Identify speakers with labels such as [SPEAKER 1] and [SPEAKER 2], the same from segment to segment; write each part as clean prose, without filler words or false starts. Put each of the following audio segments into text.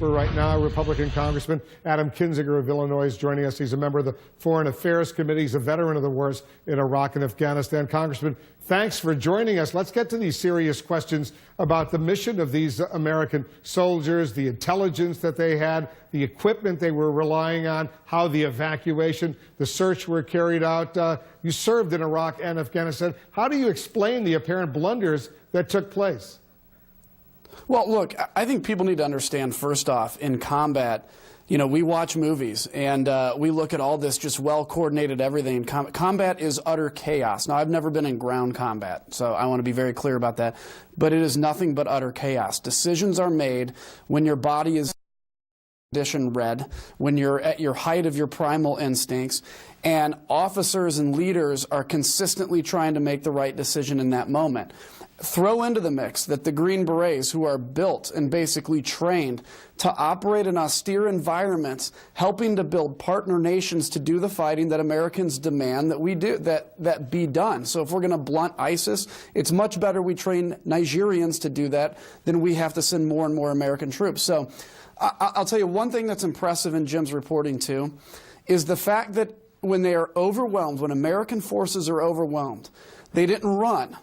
[SPEAKER 1] for right now. Republican Congressman Adam Kinzinger of Illinois is joining us. He's a member of the Foreign Affairs Committee. He's a veteran of the wars in Iraq and Afghanistan. Congressman, thanks for joining us. Let's get to these serious questions about the mission of these American soldiers, the intelligence that they had, the equipment they were relying on, how the evacuation, the search were carried out. You served in Iraq and Afghanistan. How do you explain the apparent blunders that took place?
[SPEAKER 2] Well, look, I think people need to understand, first off, in combat, you know, we watch movies and we look at all this just well-coordinated everything. Combat is utter chaos. Now, I've never been in ground combat, so I want to be very clear about that. But it is nothing but utter chaos. Decisions are made when your body is condition red, when you're at your height of your primal instincts, and officers and leaders are consistently trying to make the right decision in that moment. Throw into the mix that the Green Berets, who are built and basically trained to operate in austere environments, helping to build partner nations to do the fighting that Americans demand that we do, that be done. So if we're going to blunt ISIS, it's much better we train Nigerians to do that than we have to send more and more American troops. So I'll tell you one thing that's impressive in Jim's reporting too, is the fact that when they are overwhelmed, when American forces are overwhelmed, they didn't run,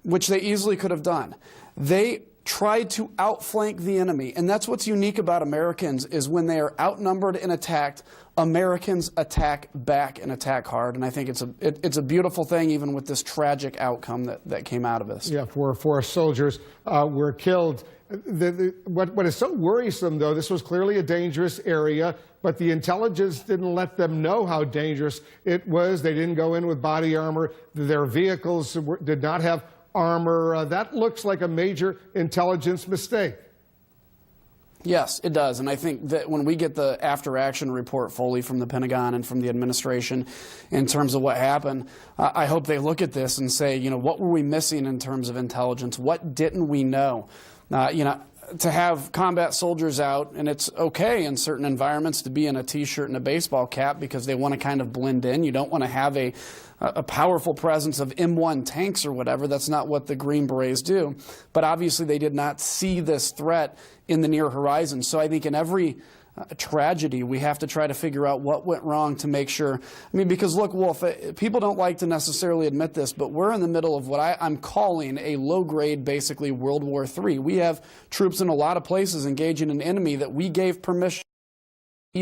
[SPEAKER 2] which they easily could have done. They tried to outflank the enemy. And that's what's unique about Americans, is when they are outnumbered and attacked, Americans attack back and attack hard. And I think it's a beautiful thing, even with this tragic outcome that came out of this.
[SPEAKER 1] Yeah, four soldiers were killed. What is so worrisome, though, this was clearly a dangerous area, but the intelligence didn't let them know how dangerous it was. They didn't go in with body armor. Their vehicles did not have armor. That looks like a major intelligence mistake.
[SPEAKER 2] Yes, it does. And I think that when we get the after-action report fully from the Pentagon and from the administration in terms of what happened, I hope they look at this and say, you know, what were we missing in terms of intelligence? What didn't we know? You know, to have combat soldiers out, and it's okay in certain environments to be in a T-shirt and a baseball cap because they want to kind of blend in. You don't want to have a powerful presence of M1 tanks or whatever. That's not what the Green Berets do. But obviously they did not see this threat in the near horizon. So I think in every tragedy, we have to try to figure out what went wrong to make sure. I mean, because look, Wolf, people don't like to necessarily admit this, but we're in the middle of what I'm calling a low-grade, basically, World War III. We have troops in a lot of places engaging an enemy that we gave permission,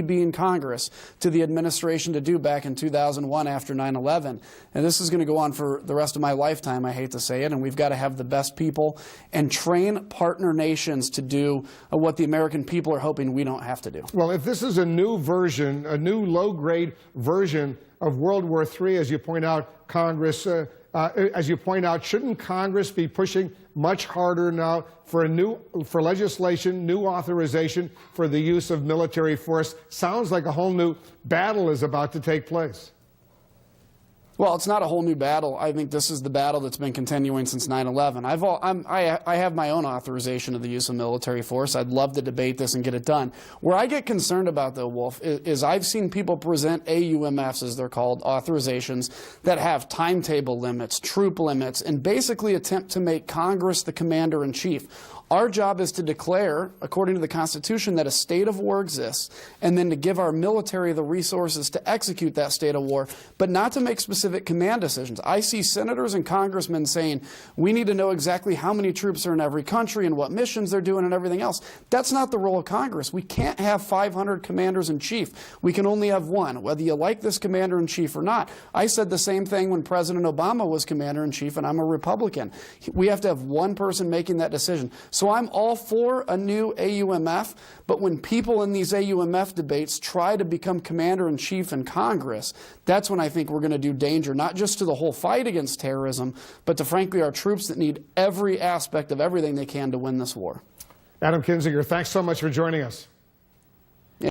[SPEAKER 2] being Congress, to the administration to do back in 2001 after 9/11. And this is going to go on for the rest of my lifetime, I hate to say it, and we've got to have the best people and train partner nations to do what the American people are hoping we don't have to do.
[SPEAKER 1] Well, if this is a new version, a new low-grade version of World War III, as you point out, Congress, as you point out, shouldn't Congress be pushing much harder now for legislation, new authorization for the use of military force? Sounds like a whole new battle is about to take place.
[SPEAKER 2] Well, it's not a whole new battle. I think this is the battle that's been continuing since 9/11. I have my own authorization of the use of military force. I'd love to debate this and get it done. Where I get concerned about, though, Wolf, is I've seen people present AUMFs, as they're called, authorizations that have timetable limits, troop limits, and basically attempt to make Congress the commander-in-chief. Our job is to declare, according to the Constitution, that a state of war exists, and then to give our military the resources to execute that state of war, but not to make specific command decisions. I see senators and congressmen saying, we need to know exactly how many troops are in every country and what missions they're doing and everything else. That's not the role of Congress. We can't have 500 commanders-in-chief. We can only have one, whether you like this commander-in-chief or not. I said the same thing when President Obama was commander-in-chief, and I'm a Republican. We have to have one person making that decision. So I'm all for a new AUMF, but when people in these AUMF debates try to become commander-in-chief in Congress, that's when I think we're going to do danger, not just to the whole fight against terrorism, but to, frankly, our troops that need every aspect of everything they can to win this war.
[SPEAKER 1] Adam Kinzinger, thanks so much for joining us.